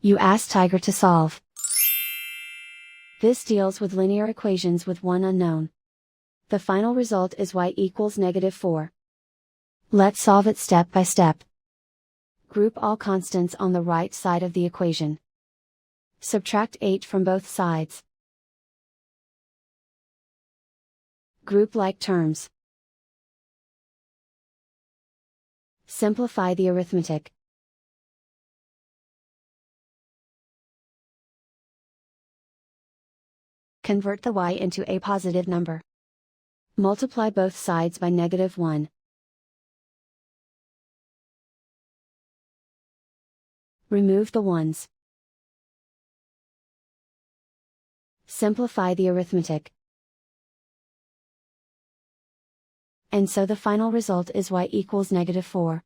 You ask Tiger to solve. This deals with linear equations with one unknown. The final result is y equals -4. Let's solve it step by step. Group all constants on the right side of the equation. Subtract 8 from both sides. Group like terms. Simplify the arithmetic. Convert the y into a positive number. Multiply both sides by -1. Remove the ones. Simplify the arithmetic. And so the final result is y equals -4.